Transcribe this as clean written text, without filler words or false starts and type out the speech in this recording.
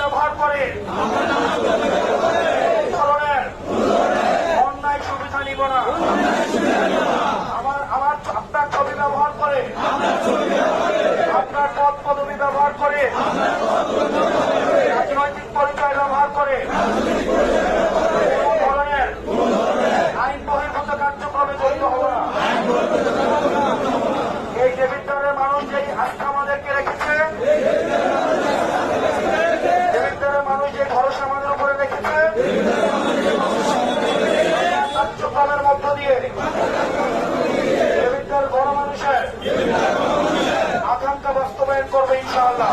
ব্যবহার করে ধরনের অন্যায় সুবিধা নিব না। আপনার ছবি ব্যবহার করে, আপনার পদ পদবি ব্যবহার করে, রাজনৈতিক পরিচয় ব্যবহার করে কোন ধরনের আইন বহির্ভূত কার্যক্রমে জড়িত হব না। এই দেবিদ্বারের মানুষ যেই আস্থা আমাদেরকে রেখেছে, দেবিদ্বারের মানুষ যে ভরসা আমাদের উপরে রেখেছে, কার্যক্রমের মধ্য দিয়ে দেবিদ্বার গণমানুষের আকাঙ্ক্ষা বাস্তবায়ন করবে ইনশাআল্লাহ।